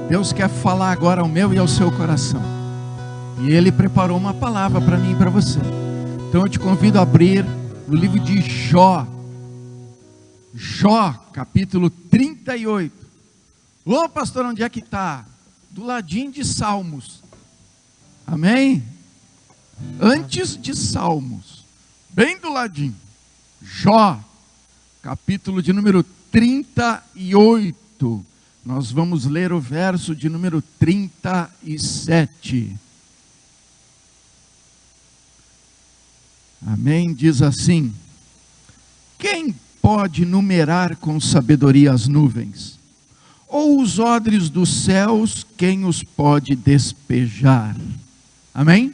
Deus quer falar agora ao meu e ao seu coração. E Ele preparou uma palavra para mim e para você. Então eu te convido a abrir no livro de Jó. Jó, capítulo 38. Ô pastor, onde é que está? Do ladinho de Salmos. Amém? Antes de Salmos. Bem do ladinho. Jó, capítulo de número 38. Nós vamos ler o verso de número 37. Amém? Diz assim: quem pode numerar com sabedoria as nuvens? Ou os odres dos céus, quem os pode despejar? Amém?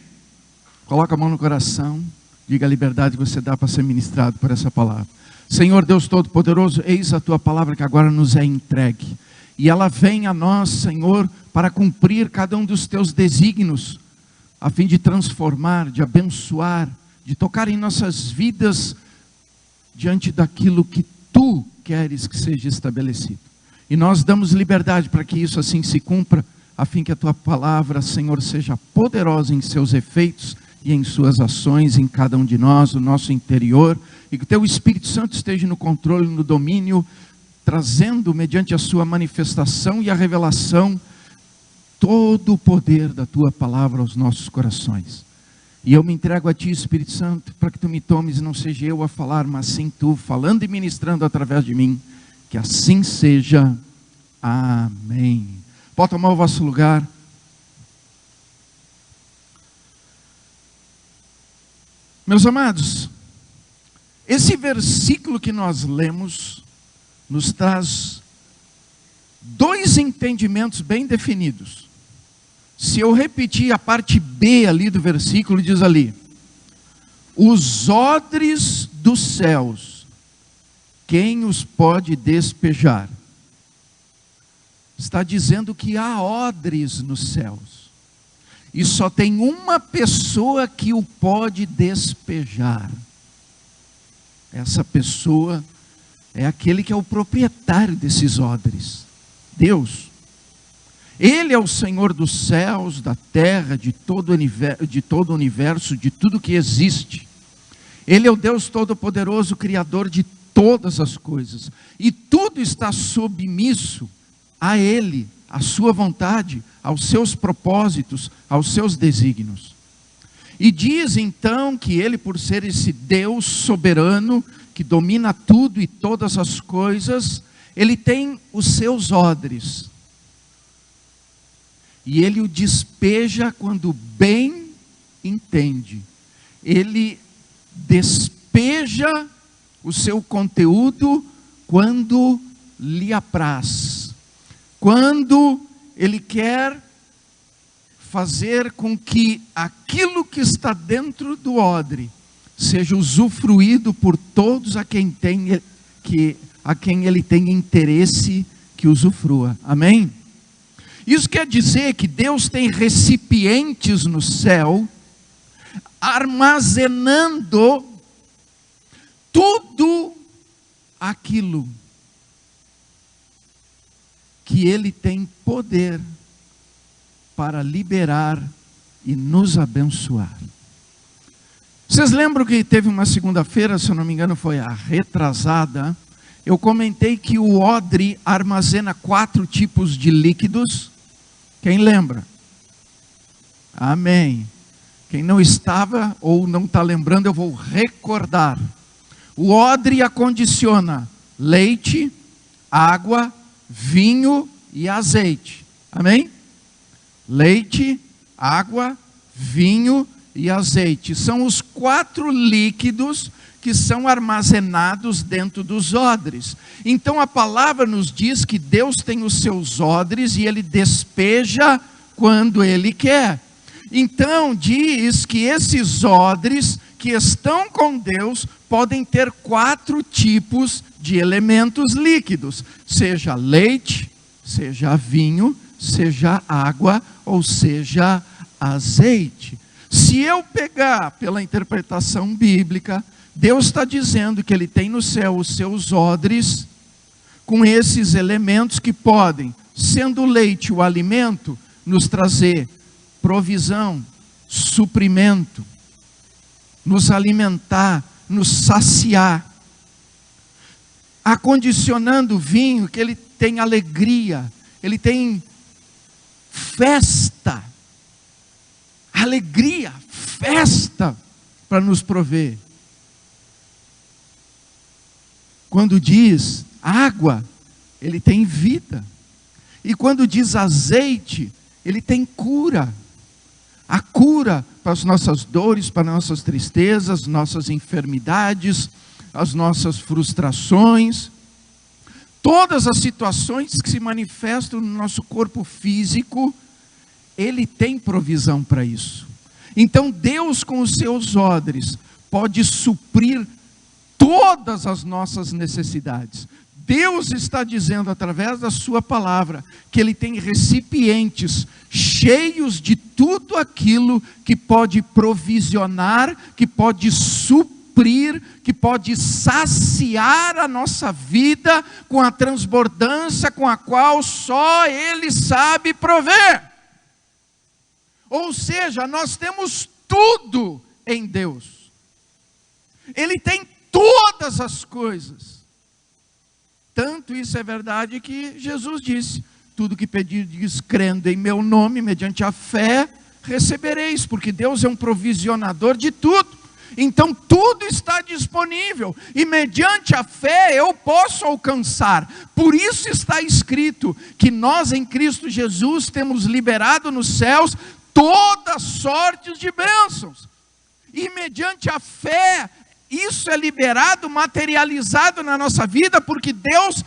Coloca a mão no coração, diga a liberdade que você dá para ser ministrado por essa palavra. Senhor Deus Todo-Poderoso, eis a Tua palavra que agora nos é entregue. E ela vem a nós, Senhor, para cumprir cada um dos Teus desígnios, a fim de transformar, de abençoar, de tocar em nossas vidas, diante daquilo que Tu queres que seja estabelecido. E nós damos liberdade para que isso assim se cumpra, a fim que a Tua palavra, Senhor, seja poderosa em seus efeitos e em suas ações, em cada um de nós, no nosso interior, e que o Teu Espírito Santo esteja no controle, no domínio, trazendo, mediante a sua manifestação e a revelação, todo o poder da Tua palavra aos nossos corações. E eu me entrego a Ti, Espírito Santo, para que Tu me tomes, e não seja eu a falar, mas sim Tu, falando e ministrando através de mim. Que assim seja. Amém. Pode tomar o vosso lugar. Meus amados, esse versículo que nós lemos nos traz dois entendimentos bem definidos. Se eu repetir a parte B ali do versículo, diz ali: os odres dos céus, quem os pode despejar? Está dizendo que há odres nos céus, e só tem uma pessoa que o pode despejar. Essa pessoa é aquele que é o proprietário desses odres, Deus. Ele é o Senhor dos céus, da terra, de todo o universo, de tudo que existe. Ele é o Deus Todo-Poderoso, Criador de todas as coisas. E tudo está submisso a Ele, à sua vontade, aos seus propósitos, aos seus desígnios. E diz então que Ele, por ser esse Deus soberano, que domina tudo e todas as coisas, Ele tem os seus odres. E Ele o despeja quando bem entende. Ele despeja o seu conteúdo quando lhe apraz. Quando Ele quer fazer com que aquilo que está dentro do odre seja usufruído por todos a quem Ele tem interesse que usufrua. Amém? Isso quer dizer que Deus tem recipientes no céu, armazenando tudo aquilo que Ele tem poder para liberar e nos abençoar. Vocês lembram que teve uma segunda-feira, se eu não me engano foi a retrasada, eu comentei que o odre armazena 4 tipos de líquidos. Quem lembra? Amém. Quem não estava ou não está lembrando, eu vou recordar. O odre acondiciona leite, água, vinho e azeite. Amém? Leite, água, vinho e azeite. São os 4 líquidos que são armazenados dentro dos odres. Então a palavra nos diz que Deus tem os seus odres e Ele despeja quando Ele quer. Então diz que esses odres que estão com Deus podem ter 4 tipos de elementos líquidos, seja leite, seja vinho, seja água ou seja azeite. Se eu pegar pela interpretação bíblica, Deus está dizendo que Ele tem no céu os seus odres com esses elementos que podem sendo o leite o alimento, nos trazer provisão, suprimento, nos alimentar, nos saciar, acondicionando o vinho que ele tem alegria, ele tem festa, alegria, festa para nos prover. Quando diz água, ele tem vida. E quando diz azeite, ele tem cura. A cura para as nossas dores, para as nossas tristezas, nossas enfermidades, as nossas frustrações. Todas as situações que se manifestam no nosso corpo físico, ele tem provisão para isso. Então Deus, com os seus odres, pode suprir todas as nossas necessidades. Deus está dizendo através da sua palavra que ele tem recipientes cheios de tudo aquilo que pode provisionar, que pode suprir, que pode saciar a nossa vida com a transbordância com a qual só ele sabe prover. Ou seja, nós temos tudo em Deus. Ele tem todas as coisas. Tanto isso é verdade que Jesus disse: tudo que pedirdes crendo em meu nome, mediante a fé, recebereis, porque Deus é um provisionador de tudo. Então tudo está disponível, e mediante a fé eu posso alcançar. Por isso está escrito que nós em Cristo Jesus temos liberado nos céus toda sorte de bênçãos. E mediante a fé, isso é liberado, materializado na nossa vida, porque Deus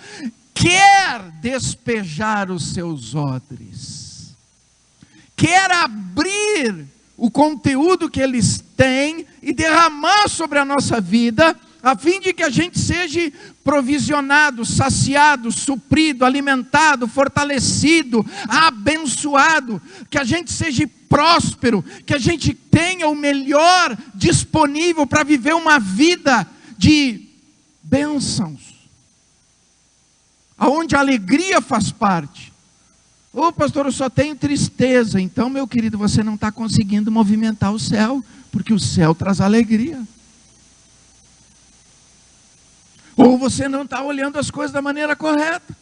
quer despejar os seus odres, quer abrir o conteúdo que eles têm e derramar sobre a nossa vida, a fim de que a gente seja provisionado, saciado, suprido, alimentado, fortalecido, abençoado, que a gente seja próspero, que a gente tenha o melhor disponível para viver uma vida de bênçãos, aonde a alegria faz parte. Ô pastor, eu só tenho tristeza. Então, meu querido, você não está conseguindo movimentar o céu, porque o céu traz alegria. Ou você não está olhando as coisas da maneira correta.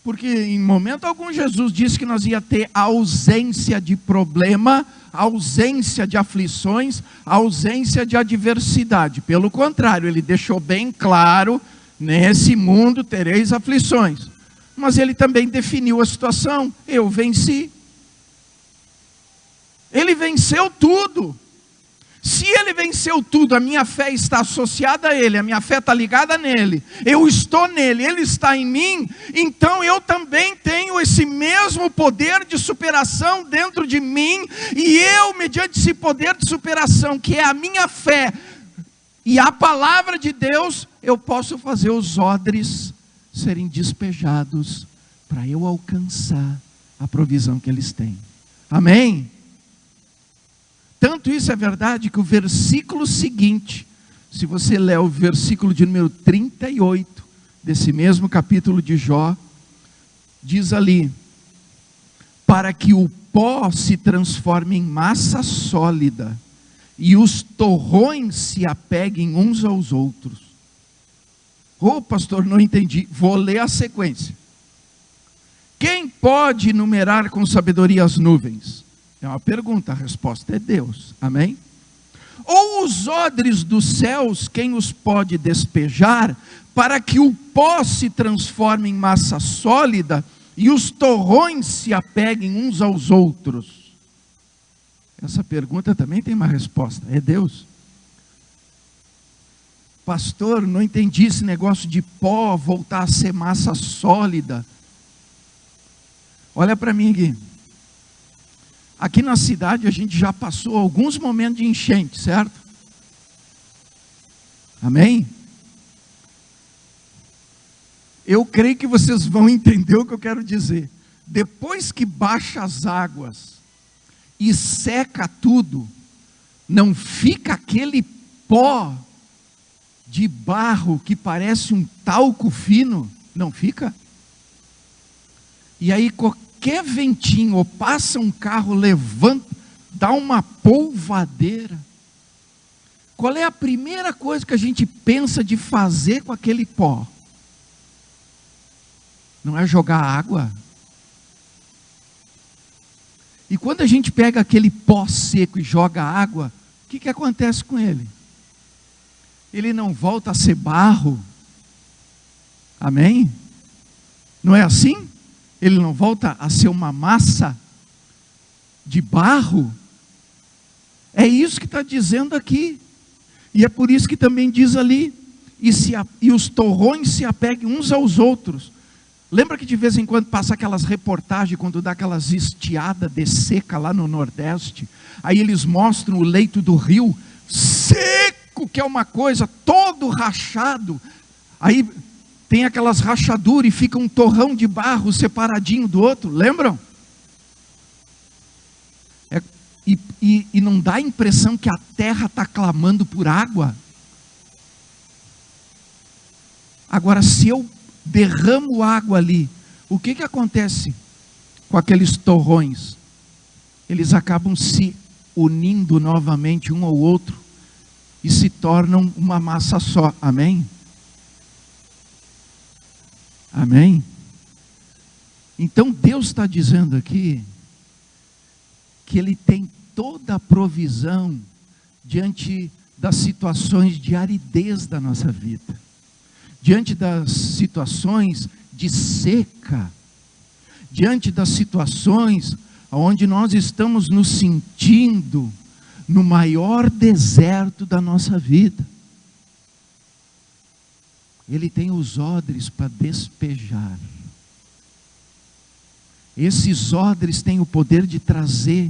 Porque em momento algum Jesus disse que nós ia ter ausência de problema, ausência de aflições, ausência de adversidade. Pelo contrário, ele deixou bem claro: nesse mundo tereis aflições. Mas ele também definiu a situação: eu venci. Ele venceu tudo. Se ele venceu tudo, a minha fé está associada a ele, a minha fé está ligada nele, eu estou nele, ele está em mim, então eu também tenho esse mesmo poder de superação dentro de mim, e eu, mediante esse poder de superação, que é a minha fé e a palavra de Deus, eu posso fazer os odres serem despejados para eu alcançar a provisão que eles têm. Amém? Tanto isso é verdade que o versículo seguinte, se você ler o versículo de número 38, desse mesmo capítulo de Jó, diz ali: para que o pó se transforme em massa sólida, e os torrões se apeguem uns aos outros. Ô pastor, não entendi. Vou ler a sequência. Quem pode numerar com sabedoria as nuvens? É uma pergunta, a resposta é Deus, amém? Ou os odres dos céus, quem os pode despejar, para que o pó se transforme em massa sólida, e os torrões se apeguem uns aos outros? Essa pergunta também tem uma resposta, é Deus. Pastor, não entendi esse negócio de pó voltar a ser massa sólida. Olha para mim aqui. Aqui na cidade a gente já passou alguns momentos de enchente, certo? Amém? Eu creio que vocês vão entender o que eu quero dizer. Depois que baixa as águas e seca tudo, não fica aquele pó de barro que parece um talco fino? Não fica? e aí qualquer ventinho, ou passa um carro, levanta, dá uma polvadeira. Qual é a primeira coisa que a gente pensa de fazer com aquele pó? Não é jogar água? E quando a gente pega aquele pó seco e joga água, o que acontece com ele? Ele não volta a ser barro. Amém? Não é assim? Ele não volta a ser uma massa de barro. É isso que está dizendo aqui. E é por isso que também diz ali, e os torrões se apeguem uns aos outros. Lembra que de vez em quando passa aquelas reportagens, quando dá aquelas estiadas de seca lá no Nordeste, aí eles mostram o leito do rio, seco, que é uma coisa, todo rachado, aí tem aquelas rachaduras e fica um torrão de barro separadinho do outro, lembram? E não dá a impressão que a terra está clamando por água? Agora, se eu derramo água ali, o que acontece com aqueles torrões? Eles acabam se unindo novamente um ao outro e se tornam uma massa só. Amém? Amém? Então Deus está dizendo aqui que Ele tem toda a provisão diante das situações de aridez da nossa vida, diante das situações de seca, diante das situações onde nós estamos nos sentindo no maior deserto da nossa vida. Ele tem os odres para despejar. Esses odres têm o poder de trazer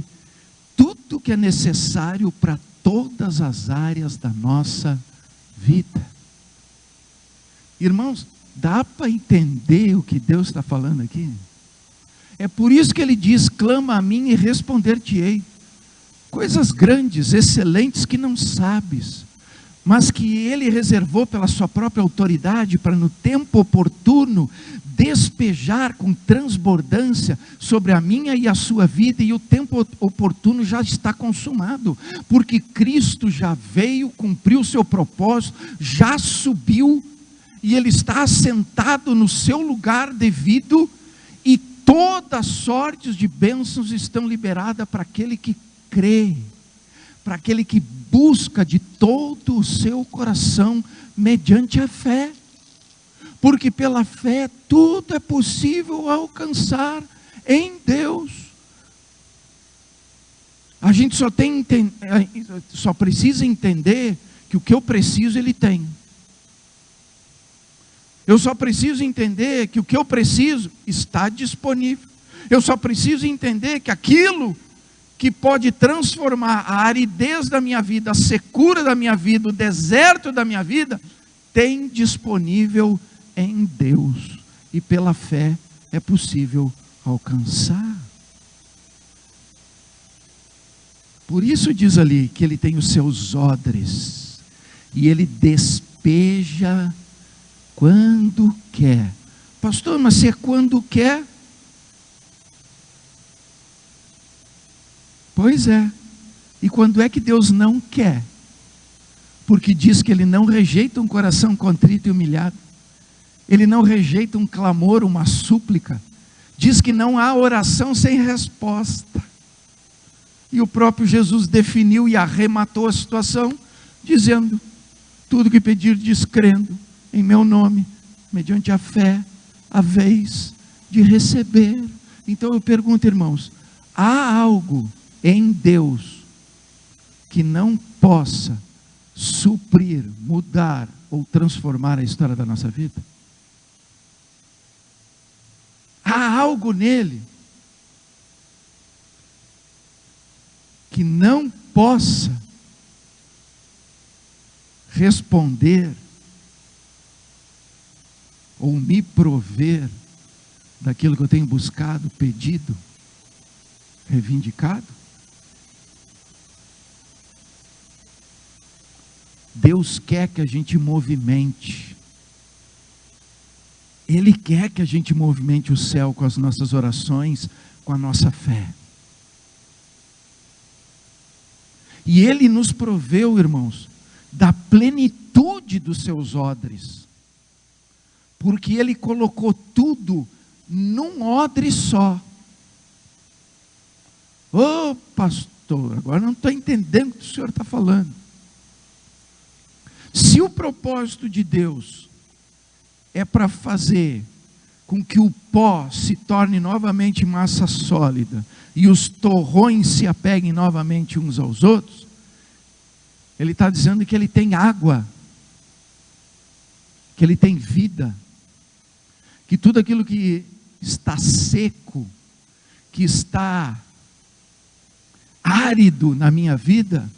tudo que é necessário para todas as áreas da nossa vida. Irmãos, dá para entender o que Deus está falando aqui? É por isso que Ele diz, clama a mim e responder-te-ei. Coisas grandes, excelentes que não sabes, mas que Ele reservou pela sua própria autoridade para no tempo oportuno despejar com transbordância sobre a minha e a sua vida, e o tempo oportuno já está consumado, porque Cristo já veio, cumpriu o seu propósito, já subiu, e Ele está assentado no seu lugar devido, e todas sortes de bênçãos estão liberadas para aquele que crê, para aquele que busca de todo o seu coração, mediante a fé, porque pela fé tudo é possível alcançar em Deus. A gente só precisa entender que o que eu preciso Ele tem. Eu só preciso entender que o que eu preciso está disponível. Eu só preciso entender que aquilo que pode transformar a aridez da minha vida, a secura da minha vida, o deserto da minha vida, tem disponível em Deus. E pela fé é possível alcançar. Por isso diz ali que Ele tem os seus odres, e Ele despeja quando quer. Pastor, mas se é quando quer? Pois é. E quando é que Deus não quer? Porque diz que Ele não rejeita um coração contrito e humilhado. Ele não rejeita um clamor, uma súplica. Diz que não há oração sem resposta. E o próprio Jesus definiu e arrematou a situação, dizendo, tudo que pedir crendo em meu nome, mediante a fé, haveis de receber. Então eu pergunto, irmãos, há algo em Deus que não possa suprir, mudar ou transformar a história da nossa vida? Há algo nele que não possa responder ou me prover daquilo que eu tenho buscado, pedido, reivindicado? Deus quer que a gente movimente. Ele quer que a gente movimente o céu com as nossas orações, com a nossa fé. E Ele nos proveu, irmãos, da plenitude dos seus odres. Porque Ele colocou tudo num odre só. Ô pastor, agora não estou entendendo o que o senhor está falando. Se o propósito de Deus é para fazer com que o pó se torne novamente massa sólida e os torrões se apeguem novamente uns aos outros, Ele está dizendo que Ele tem água, que Ele tem vida, que tudo aquilo que está seco, que está árido na minha vida,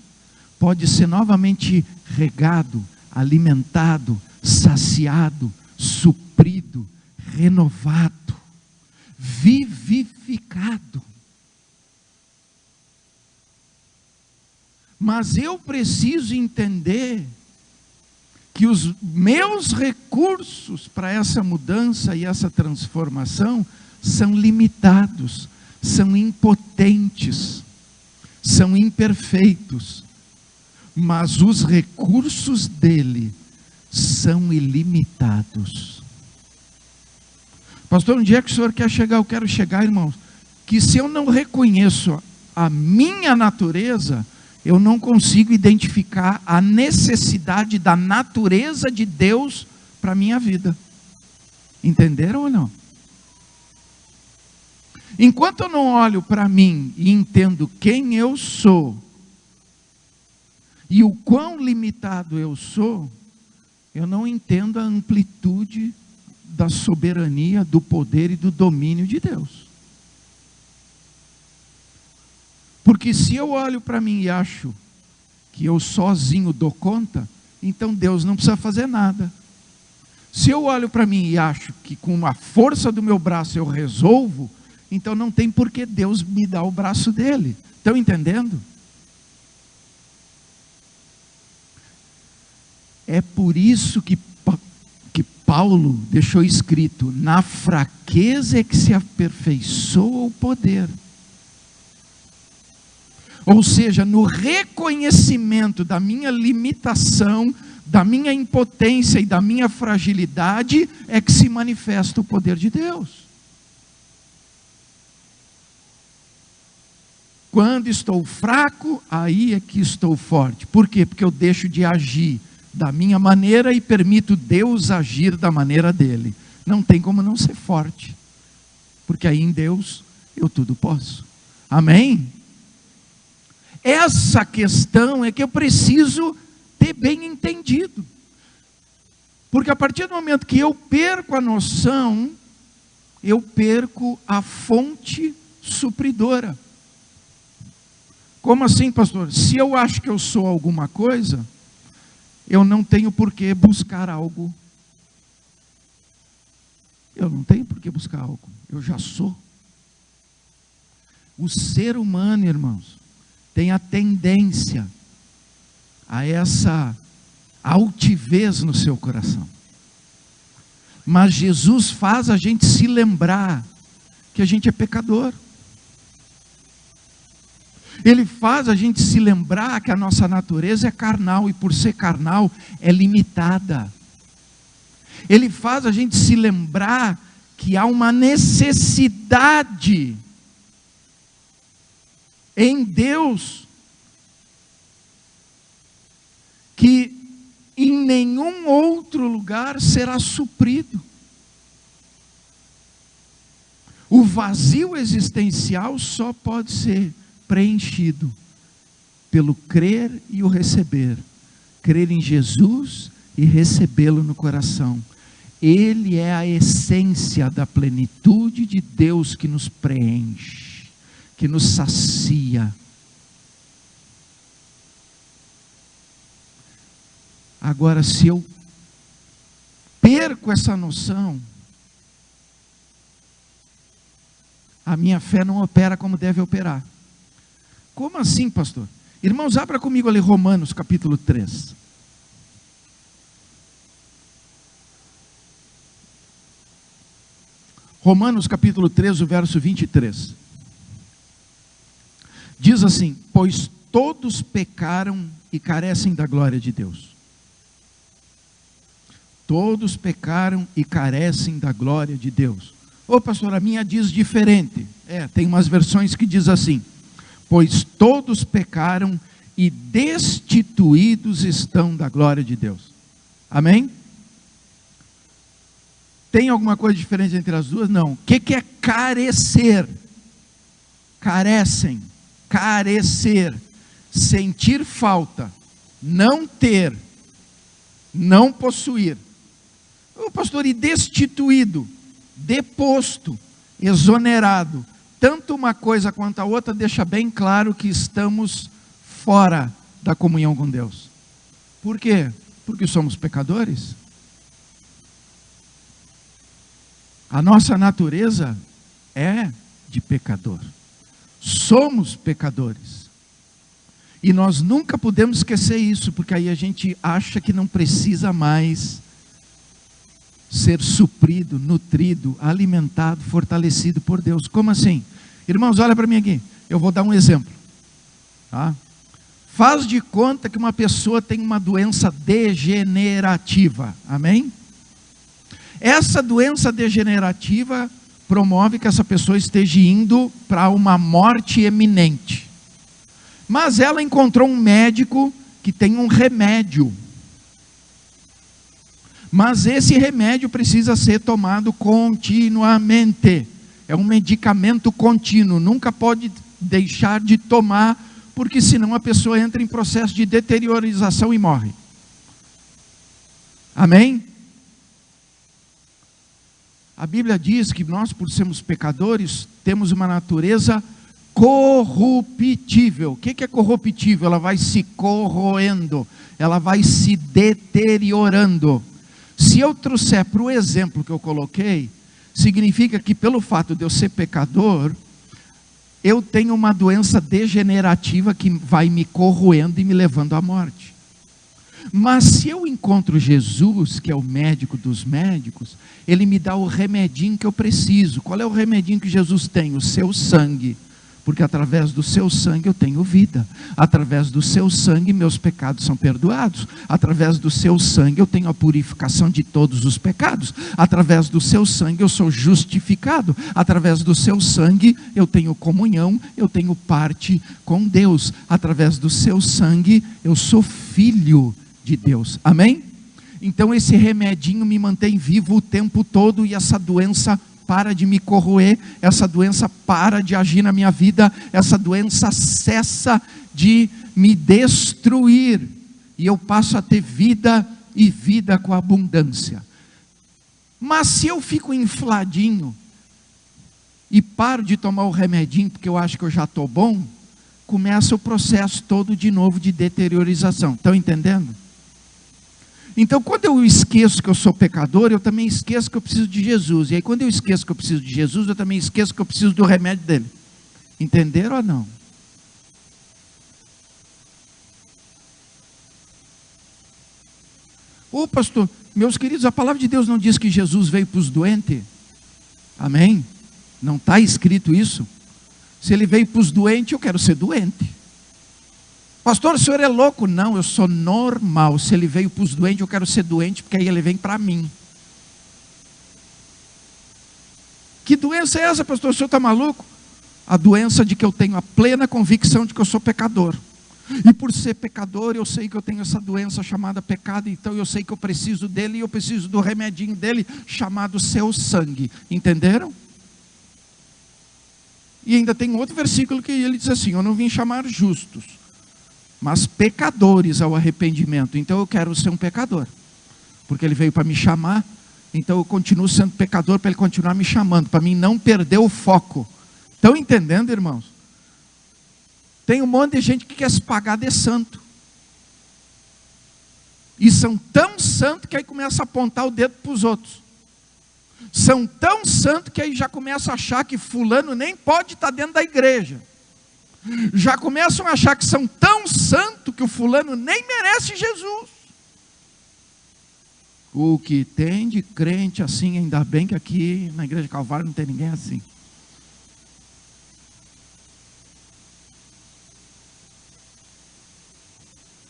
pode ser novamente regado, alimentado, saciado, suprido, renovado, vivificado. Mas eu preciso entender que os meus recursos para essa mudança e essa transformação são limitados, são impotentes, são imperfeitos, mas os recursos dele são ilimitados. Pastor, onde é que o senhor quer chegar? Eu quero chegar, irmãos, que se eu não reconheço a minha natureza, eu não consigo identificar a necessidade da natureza de Deus para a minha vida. Entenderam ou não? Enquanto eu não olho para mim e entendo quem eu sou, e o quão limitado eu sou, eu não entendo a amplitude da soberania, do poder e do domínio de Deus. Porque se eu olho para mim e acho que eu sozinho dou conta, então Deus não precisa fazer nada. Se eu olho para mim e acho que com a força do meu braço eu resolvo, então não tem por que Deus me dar o braço dele. Estão entendendo? É por isso que Paulo deixou escrito: na fraqueza é que se aperfeiçoa o poder. Ou seja, no reconhecimento da minha limitação, da minha impotência e da minha fragilidade, é que se manifesta o poder de Deus. Quando estou fraco, aí é que estou forte. Por quê? Porque eu deixo de agir da minha maneira e permito Deus agir da maneira dele. Não tem como não ser forte, porque aí em Deus eu tudo posso. Amém? Essa questão é que eu preciso ter bem entendido. Porque a partir do momento que eu perco a noção, eu perco a fonte supridora. Como assim, pastor? Se eu acho que eu sou alguma coisa, eu não tenho por que buscar algo. Eu não tenho por que buscar algo. Eu já sou. O ser humano, irmãos, tem a tendência a essa altivez no seu coração. Mas Jesus faz a gente se lembrar que a gente é pecador. Ele faz a gente se lembrar que a nossa natureza é carnal, e por ser carnal é limitada. Ele faz a gente se lembrar que há uma necessidade em Deus que em nenhum outro lugar será suprido. O vazio existencial só pode ser preenchido pelo crer e o receber. Crer em Jesus e recebê-lo no coração. Ele é a essência da plenitude de Deus que nos preenche, que nos sacia. Agora, se eu perco essa noção, a minha fé não opera como deve operar. Como assim, pastor? Irmãos, abra comigo ali Romanos capítulo 3. Romanos capítulo 3, o verso 23. Diz assim: pois todos pecaram e carecem da glória de Deus. Todos pecaram e carecem da glória de Deus. Ô pastor, a minha diz diferente. Tem umas versões que diz assim: pois todos pecaram e destituídos estão da glória de Deus. Amém? Tem alguma coisa diferente entre as duas? Não. O que é carecer? Carecem, carecer, sentir falta, não ter, não possuir. O pastor, e destituído, deposto, exonerado. Tanto uma coisa quanto a outra deixa bem claro que estamos fora da comunhão com Deus. Por quê? Porque somos pecadores. A nossa natureza é de pecador. Somos pecadores. E nós nunca podemos esquecer isso, porque aí a gente acha que não precisa mais ser suprido, nutrido, alimentado, fortalecido por Deus. Como assim? Irmãos, olha para mim aqui. Eu vou dar um exemplo. Tá? Faz de conta que uma pessoa tem uma doença degenerativa. Amém? Essa doença degenerativa promove que essa pessoa esteja indo para uma morte eminente. Mas ela encontrou um médico que tem um remédio. Mas esse remédio precisa ser tomado continuamente. É um medicamento contínuo. Nunca pode deixar de tomar, porque senão a pessoa entra em processo de deteriorização e morre. Amém? A Bíblia diz que nós, por sermos pecadores, temos uma natureza corruptível. O que é corruptível? Ela vai se corroendo, ela vai se deteriorando. Se eu trouxer para o exemplo que eu coloquei, significa que pelo fato de eu ser pecador, eu tenho uma doença degenerativa que vai me corroendo e me levando à morte. Mas se eu encontro Jesus, que é o médico dos médicos, Ele me dá o remedinho que eu preciso. Qual é o remedinho que Jesus tem? O seu sangue. Porque através do seu sangue eu tenho vida. Através do seu sangue meus pecados são perdoados. Através do seu sangue eu tenho a purificação de todos os pecados. Através do seu sangue eu sou justificado. Através do seu sangue eu tenho comunhão, eu tenho parte com Deus. Através do seu sangue eu sou filho de Deus. Amém? Então esse remedinho me mantém vivo o tempo todo e essa doença para de me corroer, essa doença para de agir na minha vida, essa doença cessa de me destruir e eu passo a ter vida e vida com abundância. Mas se eu fico infladinho e paro de tomar o remedinho porque eu acho que eu já estou bom, começa o processo todo de novo de deteriorização. Estão entendendo? Então, quando eu esqueço que eu sou pecador, eu também esqueço que eu preciso de Jesus. E aí, quando eu esqueço que eu preciso de Jesus, eu também esqueço que eu preciso do remédio dele. Entenderam ou não? Ô pastor, meus queridos, a palavra de Deus não diz que Jesus veio para os doentes? Amém? Não está escrito isso? Se ele veio para os doentes, eu quero ser doente. Pastor, o senhor é louco? Não, eu sou normal. Se ele veio para os doentes, eu quero ser doente, porque aí ele vem para mim. Que doença é essa, pastor? O senhor está maluco? A doença de que eu tenho a plena convicção de que eu sou pecador. E por ser pecador, eu sei que eu tenho essa doença chamada pecado, então eu sei que eu preciso dele, e eu preciso do remedinho dele, chamado seu sangue. Entenderam? E ainda tem outro versículo que ele diz assim: eu não vim chamar justos, mas pecadores ao arrependimento. Então eu quero ser um pecador, porque ele veio para me chamar, então eu continuo sendo pecador para ele continuar me chamando, para mim não perder o foco. Estão entendendo, irmãos? Tem um monte de gente que quer se pagar de santo, e são tão santos que aí começa a apontar o dedo para os outros. São tão santos que aí já começa a achar que fulano nem pode estar dentro da igreja. Já começam a achar que são tão santos que o fulano nem merece Jesus. O que tem de crente assim, ainda bem que aqui na Igreja Calvário não tem ninguém assim.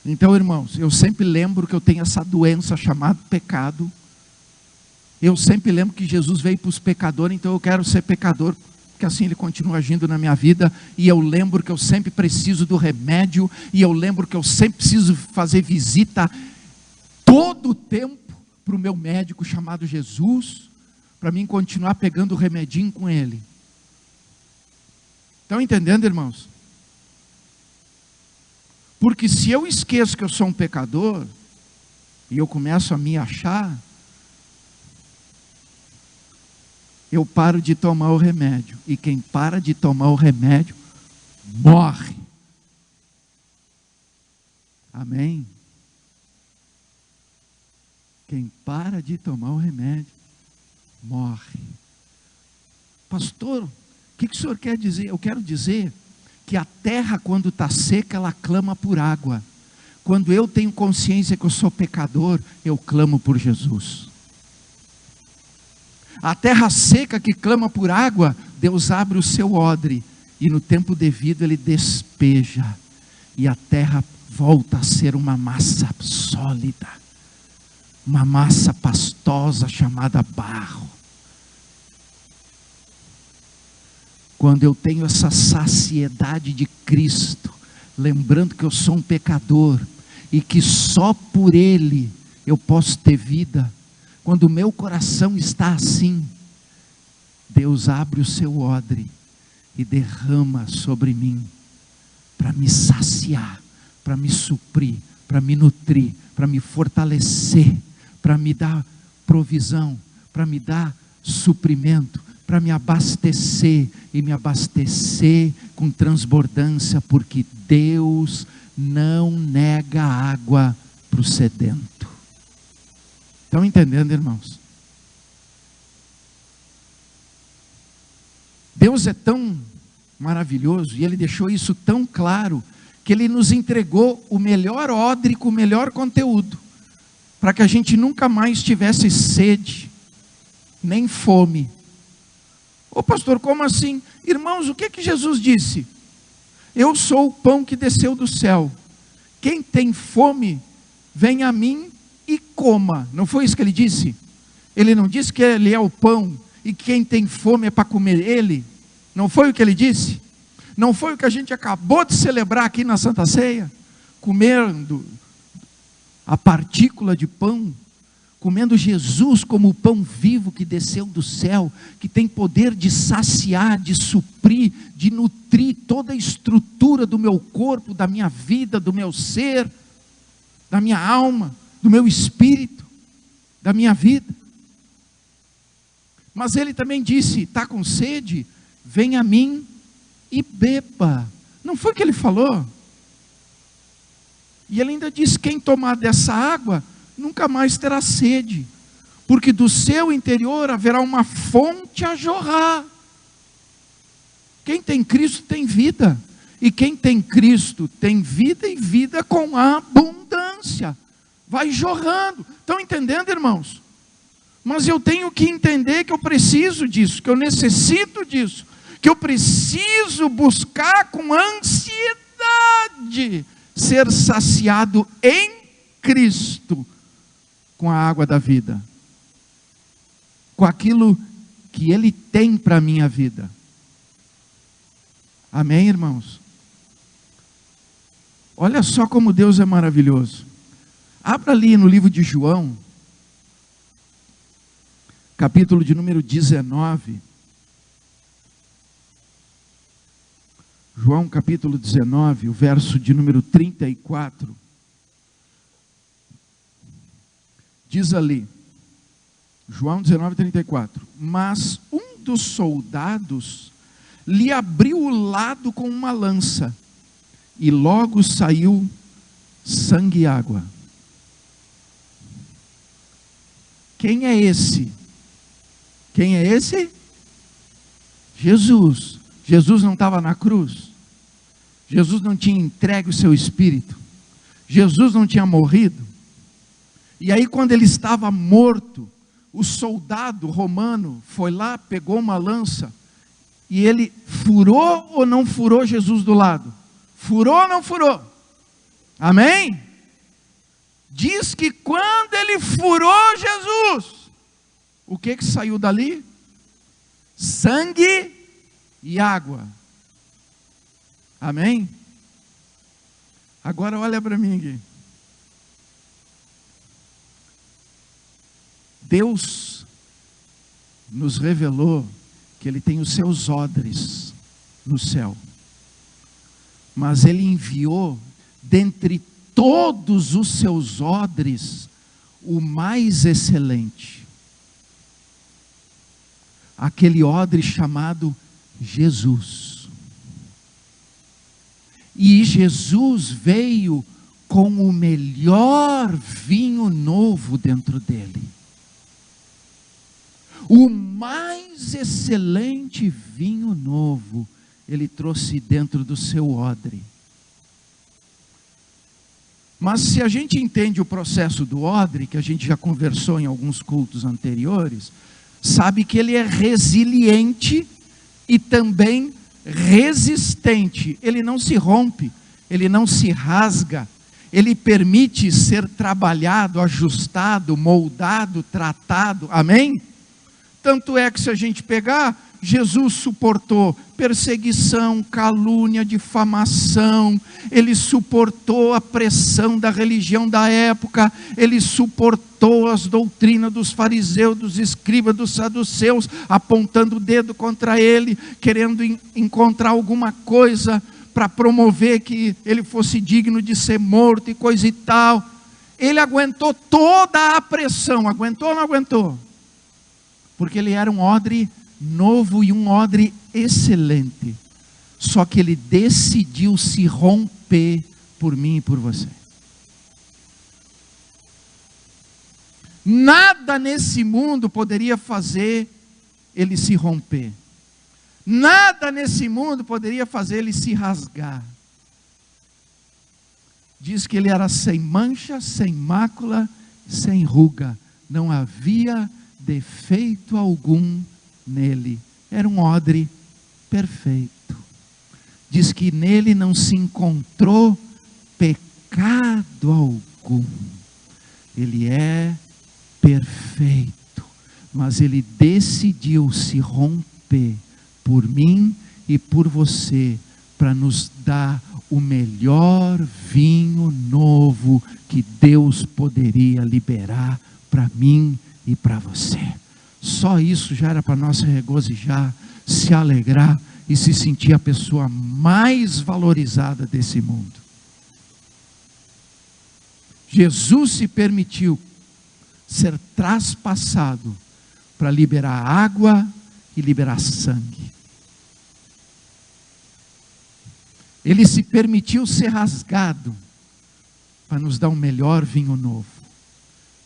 Então, irmãos, eu sempre lembro que eu tenho essa doença chamada pecado. Eu sempre lembro que Jesus veio para os pecadores, então eu quero ser pecador, porque assim Ele continua agindo na minha vida. E eu lembro que eu sempre preciso do remédio, e eu lembro que eu sempre preciso fazer visita todo o tempo para o meu médico chamado Jesus, para mim continuar pegando o remedinho com Ele. Estão entendendo, irmãos? Porque se eu esqueço que eu sou um pecador, e eu começo a me achar, eu paro de tomar o remédio. E quem para de tomar o remédio, morre. Amém? Quem para de tomar o remédio, morre. Pastor, o que o senhor quer dizer? Eu quero dizer que a terra, quando está seca, ela clama por água. Quando eu tenho consciência que eu sou pecador, eu clamo por Jesus. A terra seca que clama por água, Deus abre o seu odre, e no tempo devido Ele despeja, e a terra volta a ser uma massa sólida, uma massa pastosa chamada barro. Quando eu tenho essa saciedade de Cristo, lembrando que eu sou um pecador, e que só por Ele eu posso ter vida, quando o meu coração está assim, Deus abre o seu odre, e derrama sobre mim, para me saciar, para me suprir, para me nutrir, para me fortalecer, para me dar provisão, para me dar suprimento, para me abastecer, e me abastecer com transbordância, porque Deus não nega água para o sedento. Estão entendendo, irmãos? Deus é tão maravilhoso, e Ele deixou isso tão claro, que Ele nos entregou o melhor odre com o melhor conteúdo, para que a gente nunca mais tivesse sede, nem fome. Ô pastor, como assim? Irmãos, o que Jesus disse? Eu sou o pão que desceu do céu. Quem tem fome, vem a mim e coma. Não foi isso que Ele disse? Ele não disse que Ele é o pão, e quem tem fome é para comer Ele? Não foi o que Ele disse? Não foi o que a gente acabou de celebrar aqui na Santa Ceia? Comendo a partícula de pão, comendo Jesus como o pão vivo que desceu do céu, que tem poder de saciar, de suprir, de nutrir toda a estrutura do meu corpo, da minha vida, do meu ser, da minha alma, do meu espírito, da minha vida. Mas Ele também disse: está com sede? Vem a mim e beba. Não foi o que Ele falou? E Ele ainda diz: quem tomar dessa água nunca mais terá sede, porque do seu interior haverá uma fonte a jorrar. Quem tem Cristo tem vida, e quem tem Cristo tem vida, e vida com abundância, vai jorrando. Estão entendendo, irmãos? Mas eu tenho que entender que eu preciso disso, que eu necessito disso, que eu preciso buscar com ansiedade ser saciado em Cristo, com a água da vida, com aquilo que Ele tem para a minha vida. Amém, irmãos? Olha só como Deus é maravilhoso. Abra ali no livro de João, capítulo de número 19. João capítulo 19, o verso de número 34. Diz ali, João 19, 34. Mas um dos soldados lhe abriu o lado com uma lança, e logo saiu sangue e água. Quem é esse? Quem é esse? Jesus. Jesus não estava na cruz? Jesus não tinha entregue o seu espírito? Jesus não tinha morrido? E aí, quando ele estava morto, o soldado romano foi lá, pegou uma lança, e ele furou ou não furou Jesus do lado? Furou ou não furou? Amém? Diz que quando ele furou Jesus, o que saiu dali? Sangue e água. Amém? Agora olha para mim aqui. Deus nos revelou que Ele tem os seus odres no céu. Mas Ele enviou, dentre todos os seus odres, o mais excelente. Aquele odre chamado Jesus. E Jesus veio com o melhor vinho novo dentro dele. O mais excelente vinho novo, ele trouxe dentro do seu odre. Mas se a gente entende o processo do odre, que a gente já conversou em alguns cultos anteriores, sabe que ele é resiliente e também resistente. Ele não se rompe, ele não se rasga, ele permite ser trabalhado, ajustado, moldado, tratado. Amém? Tanto é que se a gente pegar, Jesus suportou perseguição, calúnia, difamação, ele suportou a pressão da religião da época, ele suportou as doutrinas dos fariseus, dos escribas, dos saduceus, apontando o dedo contra ele, querendo encontrar alguma coisa para promover que ele fosse digno de ser morto e coisa e tal. Ele aguentou toda a pressão, aguentou ou não aguentou? Porque ele era um odre novo e um odre excelente. Só que ele decidiu se romper por mim e por você. Nada nesse mundo poderia fazer ele se romper. Nada nesse mundo poderia fazer ele se rasgar. Diz que ele era sem mancha, sem mácula, sem ruga. Não havia defeito algum nele. Era um odre perfeito. Diz que nele não se encontrou pecado algum. Ele é perfeito, mas ele decidiu se romper por mim e por você, para nos dar o melhor vinho novo que Deus poderia liberar para mim e para você. Só isso já era para nós se regozijar, se alegrar e se sentir a pessoa mais valorizada desse mundo. Jesus se permitiu ser traspassado para liberar água e liberar sangue. Ele se permitiu ser rasgado para nos dar um melhor vinho novo.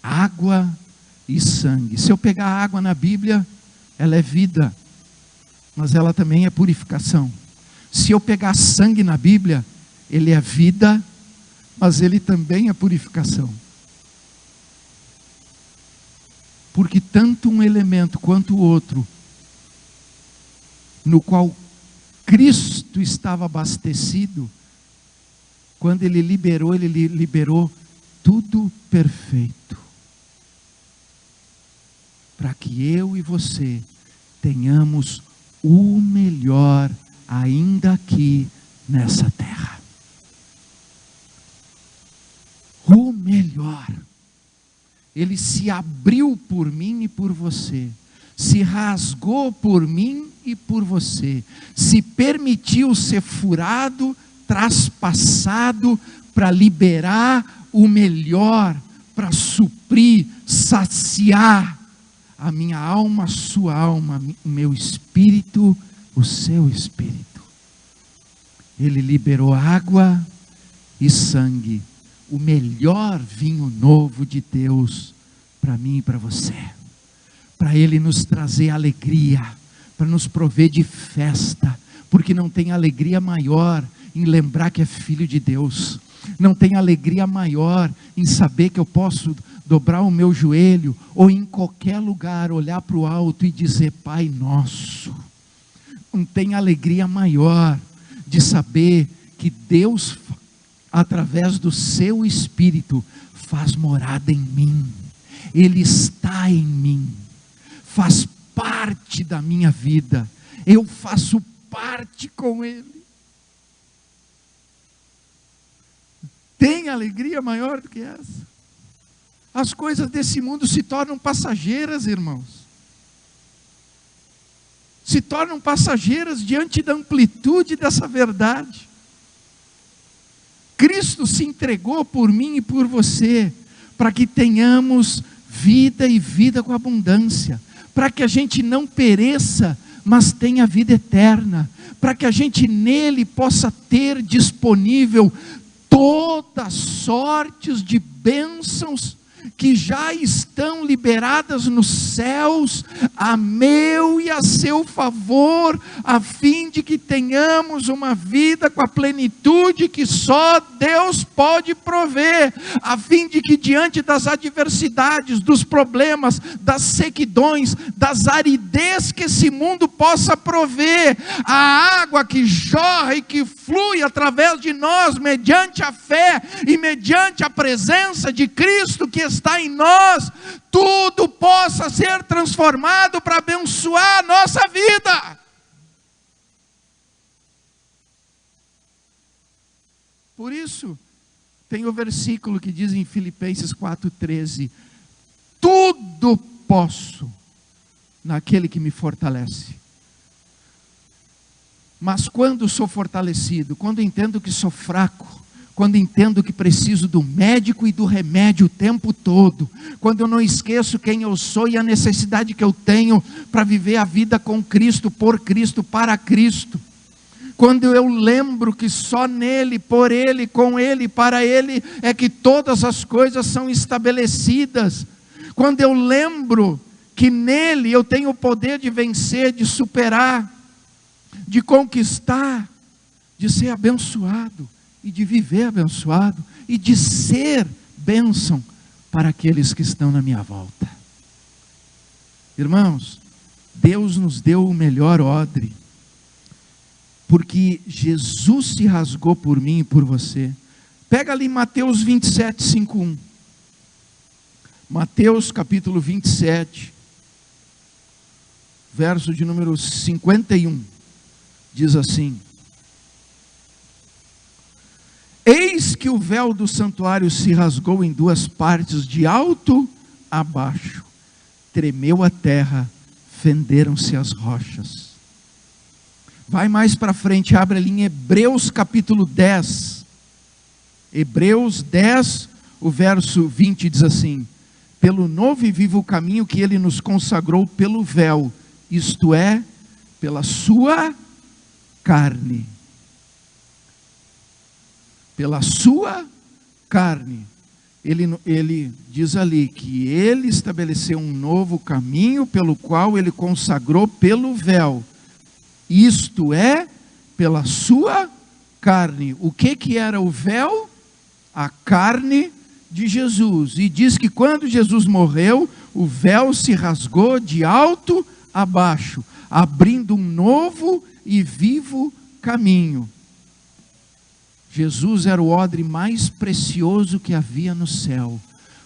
Água e sangue. Se eu pegar a água na Bíblia, ela é vida, mas ela também é purificação. Se eu pegar sangue na Bíblia, ele é vida, mas ele também é purificação. Porque tanto um elemento quanto o outro, no qual Cristo estava abastecido, quando ele liberou tudo perfeito. Para que eu e você tenhamos o melhor ainda aqui nessa terra. O melhor. Ele se abriu por mim e por você. Se rasgou por mim e por você. Se permitiu ser furado, traspassado, para liberar o melhor, para suprir, saciar a minha alma, a sua alma, o meu espírito, o seu espírito. Ele liberou água e sangue, o melhor vinho novo de Deus para mim e para você. Para Ele nos trazer alegria, para nos prover de festa, porque não tem alegria maior em lembrar que é filho de Deus. Não tem alegria maior em saber que eu posso dobrar o meu joelho, ou em qualquer lugar, olhar para o alto e dizer: Pai Nosso. Não tem alegria maior de saber que Deus, através do seu Espírito, faz morada em mim. Ele está em mim, faz parte da minha vida, eu faço parte com Ele. Tem alegria maior do que essa? As coisas desse mundo se tornam passageiras, irmãos. Se tornam passageiras diante da amplitude dessa verdade. Cristo se entregou por mim e por você, para que tenhamos vida e vida com abundância, para que a gente não pereça, mas tenha vida eterna, para que a gente nele possa ter disponível todas sortes de bênçãos que já estão liberadas nos céus, a meu e a seu favor, a fim de que tenhamos uma vida com a plenitude que só Deus pode prover, a fim de que diante das adversidades, dos problemas, das sequidões, das aridez que esse mundo possa prover, a água que jorra e que flui através de nós, mediante a fé e mediante a presença de Cristo que está em nós, tudo possa ser transformado para abençoar a nossa vida. Por isso, tem o versículo que diz em Filipenses 4,13: tudo posso naquele que me fortalece. Mas quando sou fortalecido, quando entendo que sou fraco, quando entendo que preciso do médico e do remédio o tempo todo, quando eu não esqueço quem eu sou e a necessidade que eu tenho para viver a vida com Cristo, por Cristo, para Cristo, quando eu lembro que só nele, por ele, com ele, para ele, é que todas as coisas são estabelecidas, quando eu lembro que nele eu tenho o poder de vencer, de superar, de conquistar, de ser abençoado, e de viver abençoado, e de ser bênção para aqueles que estão na minha volta. Irmãos, Deus nos deu o melhor odre, porque Jesus se rasgou por mim e por você. Pega ali Mateus 27, 5:1. Mateus capítulo 27, verso de número 51, diz assim: eis que o véu do santuário se rasgou em duas partes, de alto a baixo. Tremeu a terra, fenderam-se as rochas. Vai mais para frente, abre ali em Hebreus capítulo 10. Hebreus 10, o verso 20 diz assim: pelo novo e vivo caminho que ele nos consagrou pelo véu, isto é, pela sua carne. Pela sua carne. Ele diz ali que ele estabeleceu um novo caminho, pelo qual ele consagrou pelo véu. Isto é, pela sua carne. O que era o véu? A carne de Jesus. E diz que quando Jesus morreu, o véu se rasgou de alto a baixo, abrindo um novo e vivo caminho. Jesus era o odre mais precioso que havia no céu.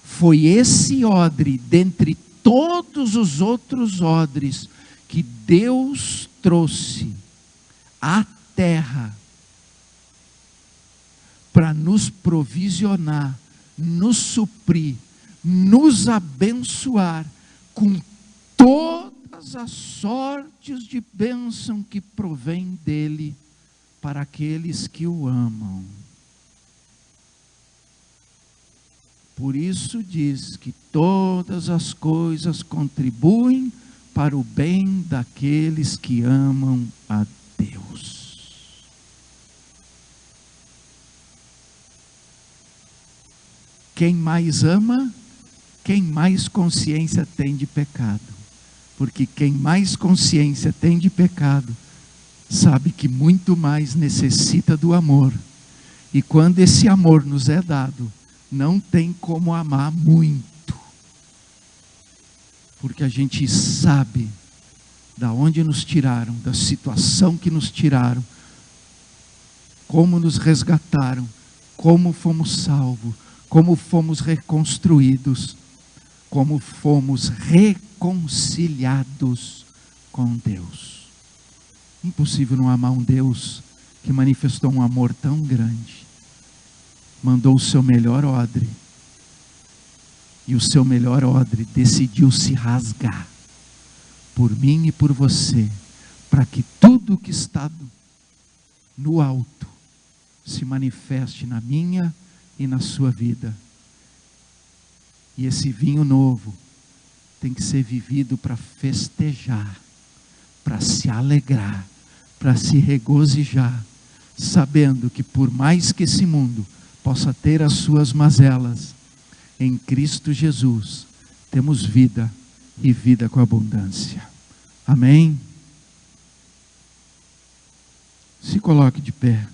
Foi esse odre, dentre todos os outros odres, que Deus trouxe à terra para nos provisionar, nos suprir, nos abençoar com todas as sortes de bênção que provém dele para aqueles que o amam. Por isso diz que todas as coisas contribuem para o bem daqueles que amam a Deus. Quem mais ama, quem mais consciência tem de pecado. Porque quem mais consciência tem de pecado, sabe que muito mais necessita do amor. E quando esse amor nos é dado, não tem como amar muito. porque a gente sabe da onde nos tiraram, da situação que nos tiraram, como nos resgataram, como fomos salvos, como fomos reconstruídos, como fomos reconciliados com Deus. Impossível não amar um Deus que manifestou um amor tão grande. Mandou o seu melhor odre. E o seu melhor odre decidiu se rasgar por mim e por você, para que tudo que está no alto se manifeste na minha e na sua vida. E esse vinho novo tem que ser vivido para festejar, para se alegrar, para se regozijar, sabendo que por mais que esse mundo possa ter as suas mazelas, em Cristo Jesus temos vida e vida com abundância. Amém? Se coloque de pé.